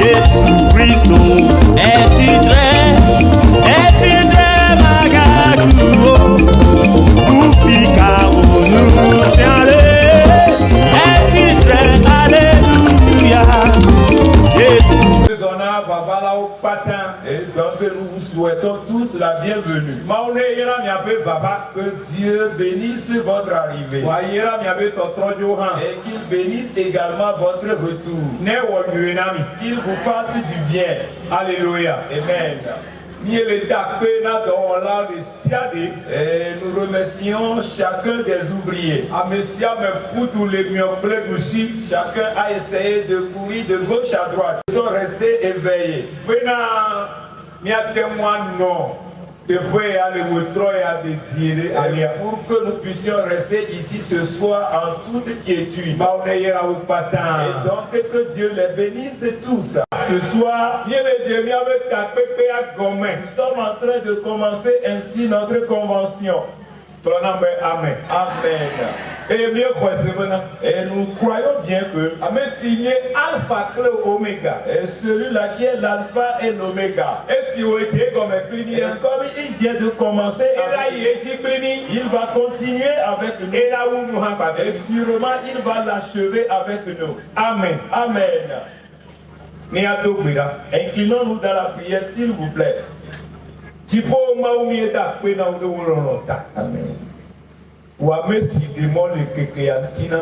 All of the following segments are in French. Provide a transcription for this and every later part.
Jésus Christ, est-il très magaku, nous fica nous allez, est-il très alléluia, Jésus. Et donc nous vous souhaitons tous la bienvenue. Que Dieu bénisse votre arrivée. Et qu'il bénisse également votre retour. Qu'il vous fasse du bien. Alléluia. Amen. Et nous remercions chacun des ouvriers. Chacun a essayé de courir de gauche à droite. Ils sont restés éveillés. Et pour que nous puissions rester ici ce soir en toute quiétude. Et donc que Dieu les bénisse tous. Ce soir, nous sommes en train de commencer ainsi notre convention. Amen. Amen. Et nous croyons bien que et celui-là qui est l'alpha et l'oméga. Et comme il vient de commencer, il va continuer avec nous. Et sûrement il va l'achever avec nous. Amen. Amen. Inclinons-nous dans la prière, s'il vous plaît. Amen. Ou à Messi de mon le Kékéantina.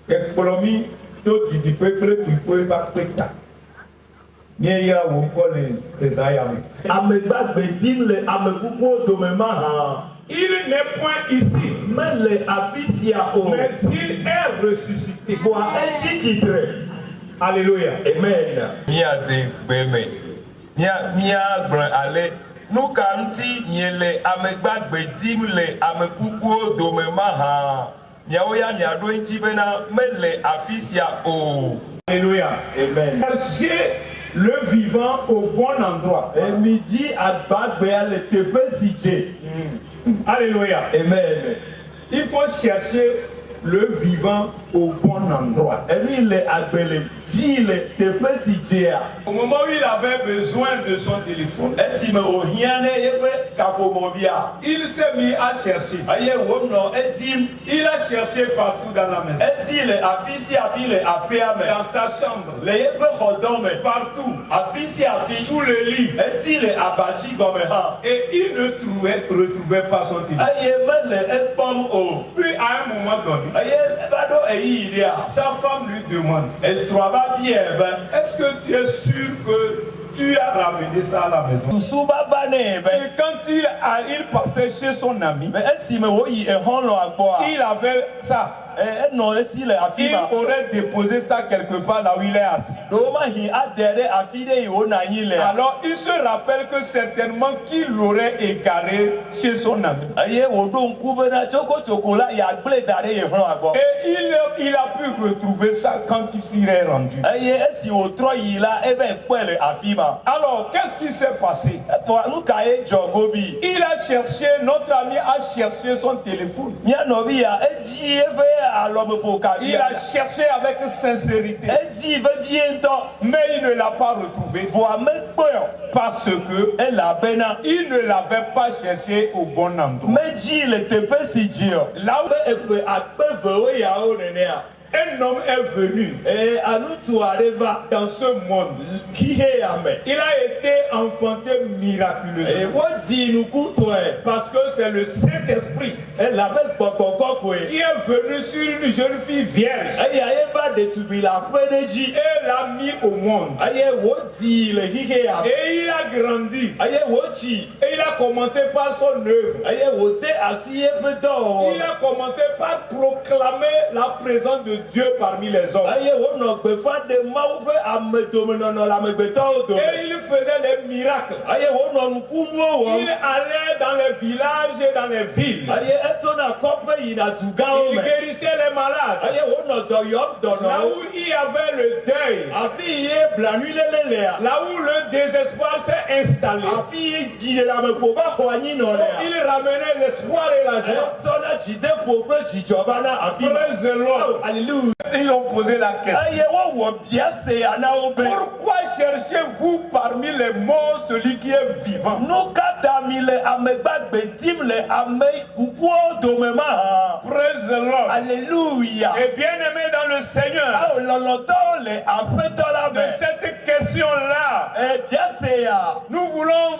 Ekpolomi, tout dit peuple, tu peux pas péter. N'y a ou encore les ayamés. Ameba Bedim, les Amekupo Domema. Il n'est point ici, Mais les Afisia, mais il est ressuscité. Pour un titre. Alléluia. Amen. Mia de Beme. Mia Bran Ale. Nous kanti nyele amegba gbedim le amekukuo domema nyaoya nyado nti bena mele afisia o. Alléluia. Amen. Cherchez le vivant au bon endroit. Et midi agbagbe ale tepe sije. Alléluia. Amen. Il faut chercher le vivant au bon endroit. Et lui il est agbele dit le tepe sije. Au moment où il avait besoin de son téléphone, Estime o hiane yewe kapomobia. il s'est mis à chercher. Aye wono edim Il a cherché partout dans la maison, estile afisia file afia me. dans sa chambre, Le yewe hodome partout, afisia fi sous le lit. estile abachi comme ha. Et il ne retrouvait pas son téléphone. Aye mele espom o. Puis à un moment donné, Aye bado eyi ria. sa femme lui demande, Eswaba biebe. est-ce que tu es sûr que tu as ramené ça à la maison? Suba bane Et be. quand il passait chez son ami, Me esime wo yi ehonlo agbo a. il avait ça. No esile Il afima. aurait déposé ça quelque part là où il est assis. Do ma hi adere afide yi ona yin le. Alors il se rappelle que certainement qu'il l'aurait égaré chez son ami. Aye wo do nkube na choko la ya gble dare ehon agbo. Et il a pu retrouver ça quand il s'y est rendu. Aye esi wo tro yi la ebe pele afima. Alors qu'est-ce qui s'est passé? Pour nous kaye jogobi. Il a cherché, notre ami a cherché son téléphone. Mia novi ya eji ebe alobe poka. Il a cherché avec sincérité, Eji ve bientôt. mais il ne l'a pas retrouvé Voa me poyo. parce que E la bena. il ne l'avait pas cherché au bon endroit. Meji le tepe si jio. Là où Efe akpe vewe ya o nenea. un homme est venu Et anutu areva. dans ce monde, Kihe ame. il a été enfanté Et miraculeusement. wo di nuku toi. Parce que c'est le Saint-Esprit E la ve gbọgbọgbọ kwe. qui est venu sur une jeune fille vierge Aye aye ba de tubila kwedeji. et l'a mis au monde. Aye wo di le hihe ame. Et il a grandi. Aye wo chi. Et il a commencé par son œuvre. Aye wo te asi efe do. Il a commencé par proclamer la présence de Dieu parmi les hommes. Aye wo no gbefa de mawu fe amedomenono la megbeto do. Et il faisait des miracles. Aye wo no nukumo wo. Il allait dans les villages et dans les villes. Aye eto na kope yi na zugao Il me. guérissait les malades. Aye wo no do yop do Là no. où il y avait le deuil, Afi ye blanu lele le. là où le désespoir s'est installé, Afi yi la me ko ba ho anyi no le. il ramenait l'espoir et la joie. Eto na jide po pe jijoba na afi. Praise the Lord. Hallelujah. Alléluia. Ils ont posé la question. Aye wo wo bia se anawo be. Pourquoi cherchez-vous parmi les morts celui qui est vivant? Nu kata mi le amegbagbe dim le ame kukuo domema ha. Praise the Lord. Alléluia. Et bien aimé dans le Seigneur, Ah loloto le afeto la de be. cette question-là, Bia se ya. nous voulons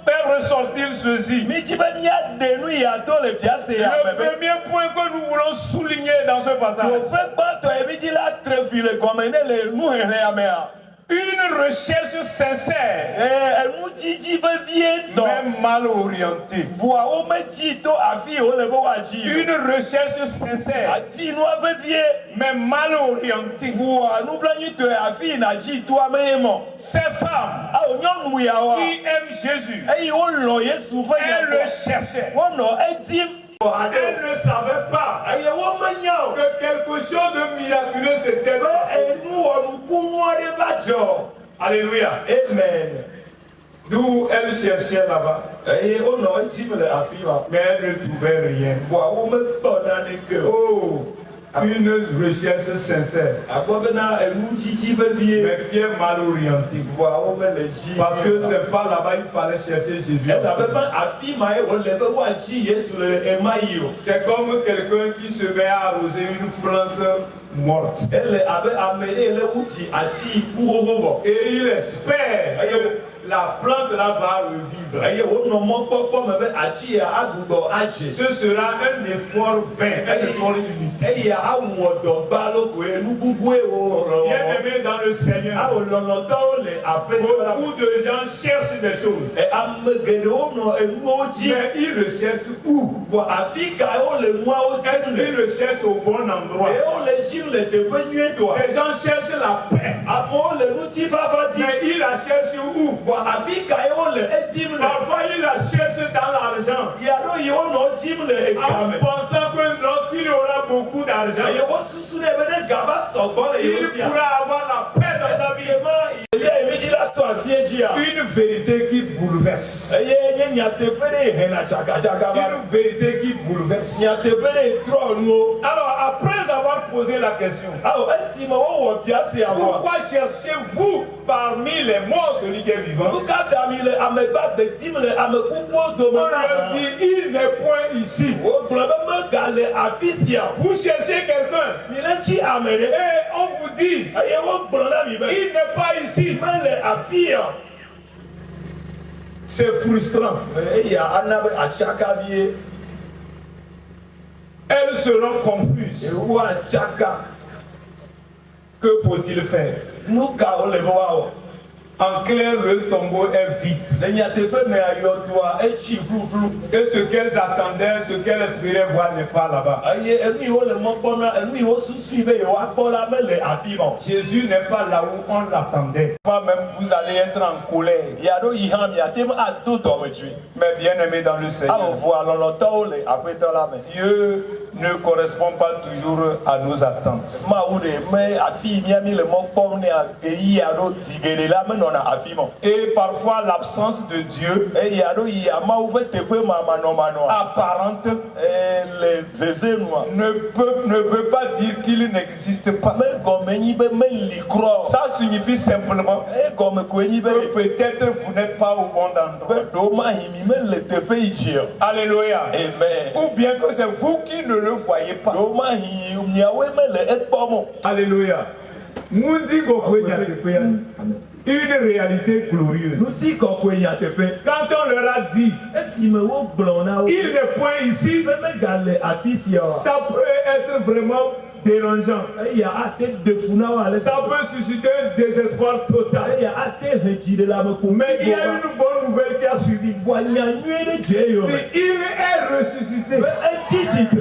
faire ressortir ceci. Mi jibe mia de nu ya to le bia se ya Le bebe. premier point que nous voulons souligner dans ce passage, To fe gba to e mi ji la trefi le gome ne le nu hele ya me ha. une recherche sincère, Enu jiji ve vie do. mais mal orientée. Voa o me ji to afi o le bo wa ji. Une recherche sincère, Aji nu ave vie. mais mal orientée. Voa nu blanyi to afi na ji to ame mo. Ces femmes Ah o nyɔnu ya wa. qui aiment Jésus, Eyi wo lɔ Yesu ƒe elles le nya. cherchaient. Wo nɔ edim. Elles ne savaient pas Eye wo menya o. que quelque chose de miraculeux s'était Be passé. enu wɔnukunu aɖe va dzɔ. Alléluia. Amen. D'où elles cherchaient là-bas, Eye wo nɔ edim le afi ma. mais elles ne trouvaient rien. Voa wo mekpɔ naneke o. Oh, une recherche sincère, Akpɔ bena enu dzidzi vevie. mais bien mal orientée. Voa wo mele dzi. Parce que c'est pas là-bas qu'il fallait chercher Jésus. Elabe be afi ma ye wole be woadzi Yesu le ema yi o. C'est comme quelqu'un qui se met à arroser une plante morte. Ele abe ame ɖe le wudzi ati ku xoxo vɔ. Et il espère que la plante là va revivre. Eye wonɔ mɔkpɔkpɔ me be ati ya agbugbɔ adze. Ce sera un effort vain, un effort inutile. Eya awɔ dɔgba loko ye nugugue wo Bien rɔ. aimé dans le Seigneur, Awo lɔlɔtɔwo le aƒetɔ la. beaucoup de gens cherchent des choses, Ame geɖewo nɔ enuwo dzi. mais ils recherchent où? Vɔ afi ka wo le nuawo Est-ce dzi qu'ils le. recherchent au bon endroit? Wo le dzi le teƒe nyuietɔa. Les gens cherchent la paix, Amewo le ŋutifafa di. mais ils la cherchent où? Vɔ afi ka ye wo le edim le. Parfois ils la cherchent dans l'argent, Yaɖo yi wo nɔ dim le ega en me. pensant que lorsqu'il aura beaucoup d'argent, Eye wo susu ne be ne gaba sɔgbɔ le il yewo sia. pourra avoir la paix dans sa vie. Ema yelia yi mi dzi la to asie dzia. Une vérité qui bouleverse. Eye nye nyateƒe ɖe hena dzagadzagaba. Une vérité qui bouleverse. Nyateƒe ɖe trɔ nuwo. Alors, après avoir posé la question, Awo esime wowɔ bia sia vɔa. pourquoi cherchez-vous parmi les morts celui qui est vivant? Nu ka da mi le amegbagbe dim le ame kukuwo dome On na leur dit, il n'est point ici. wogblɔ be megale afi sia. Vous cherchez quelqu'un Mi le tsi ame ɖe. et on vous dit, Eye wogblɔ na mi be il n'est pas ici. mele afi ya. C'est frustrant. Eya ana be atsaka vie. Elles seront confuses. Ewu atsaka. Que faut-il faire? Nu ka wo le be woawɔ. En clair, le tombeau est vide. Le nyateƒe me ayɔdoa etsi blublu. Et ce qu'elles attendaient, ce qu'elles espéraient voir n'est pas là-bas. Eye enu yi wo le mɔ kpɔm na enu yi wo susui be yewoakpɔ la mele afi ma o. Jésus n'est pas là où on l'attendait. Parfois même, vous allez être en colère. Yaɖo yi hã miate ŋu ado dɔmedzoe. Mais bien aimé dans le Seigneur, Awo voa lɔlɔtɔwo le aƒetɔ la me. Dieu ne correspond pas toujours à nos attentes. Mawu ɖe me afi yi mi le mɔ kpɔm ne eyi alo di geɖe la menɔna afi ma o. Et parfois, l'absence de Dieu Eye aɖo yi amawu ƒe teƒe manɔmanɔa. apparente Le zeze nua. ne veut pas dire qu'il n'existe pas. Me gɔme nyi be meli krɔ. Ça signifie simplement Egɔme koe nyi be que peut-être vous n'êtes pas au bon be endroit. ɖo mahi mi mele teƒe yi dzi o. Alléluia. Amen. Ou bien que c'est vous qui ne le voyez pas. Ɖo mahi miawoe mele ekpɔm o. Alléluia. Mundi Gokwe Nyatepe, une réalité glorieuse. Nuti kɔkɔe nyateƒe. Quand on leur a dit, Esime wogblɔ na wo. il n'est point ici, Be megale afi sia o. ça peut être vraiment dérangeant. Eya ate de fu na wo ale. Ça peut susciter un désespoir total. Eya ate he dzi ɖe la me ko. Mais il y a une bonne nouvelle qui a suivi. Bua nyanyue ɖe dze yo me. Il est ressuscité. Be etsi tsitre.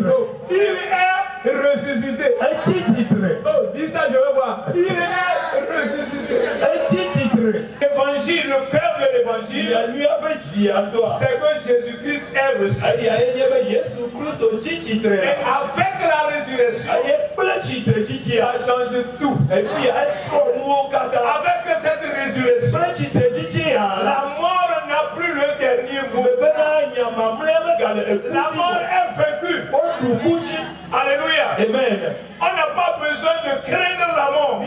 Il est ressuscité. Etsi tsitre. Oh, dis ça, je veux voir. Il est ressuscité. Etsi tsitre. L'évangile, le cœur de l'évangile, Nyanyua be dzia doa. c'est que Jésus-Christ est ressuscité. Eya ye nye be Yesu Kristo tsi tsitre. Et avec la résurrection, Eye kple tsitre tsitsia. ça change tout. Epi etrɔ nuwo katã. Avec cette résurrection, Kple tsitre tsitsia. la mort n'a plus le dernier mot. Bebena nyamamlɛ megale eku. La mort est vaincue. Woɖu ku dzi. Alléluia. Amen. On n'a pas besoin de craindre la mort.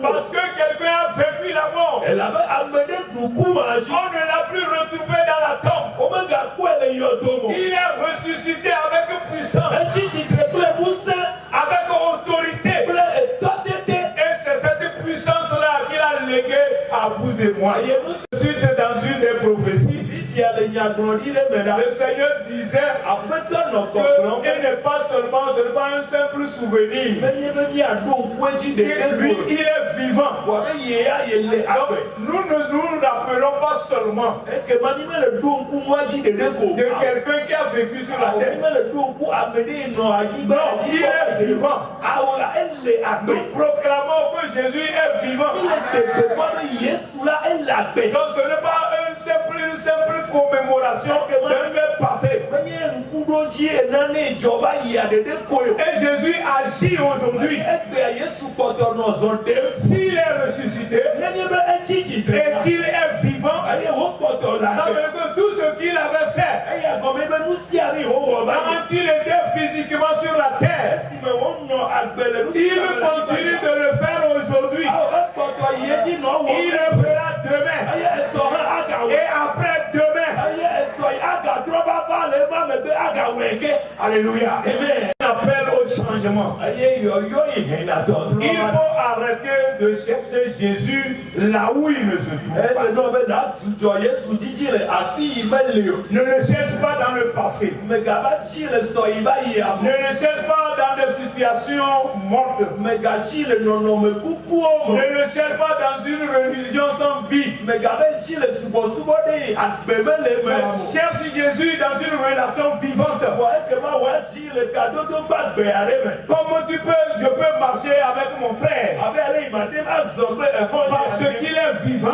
Parce que quelqu'un a vécu la mort. On ne l'a plus retrouvé dans la tombe. Il est ressuscité avec puissance, avec autorité. Et c'est cette puissance-là qu'il a léguée à vous et moi. Suite dans une des prophéties, le Seigneur disait qu'il n'est pas seulement un simple souvenir. Lui, il est vivant. Donc, nous ne nous rappelons pas seulement de quelqu'un qui a vécu sur la terre. Non, il est vivant. Nous proclamons que Jésus est vivant. Donc, ce n'est pas une simple commémoration que Dieu fait passer. Et Jésus agit aujourd'hui. S'il est ressuscité et qu'il est vivant, ça veut dire que tout ce qu'il avait fait quand il était physiquement sur la terre, il continue de le faire aujourd'hui. Il le fera demain. Et après demain. Alléluia. On appelle au changement. Il faut arrêter de chercher Jésus là où il ne se trouve pas. Ne le cherche pas dans le passé. Ne le cherche pas dans des situations mortes. Ne le cherche pas dans une religion sans vie. Cherche Jésus dans une relation vivante. Comment je peux marcher avec mon frère? Parce qu'il est vivant.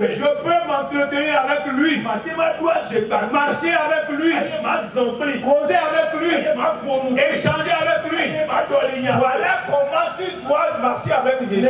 Je peux m'entretenir avec lui. Marcher avec lui. Causer avec lui. Échanger avec lui. Voilà comment tu dois marcher avec Jésus.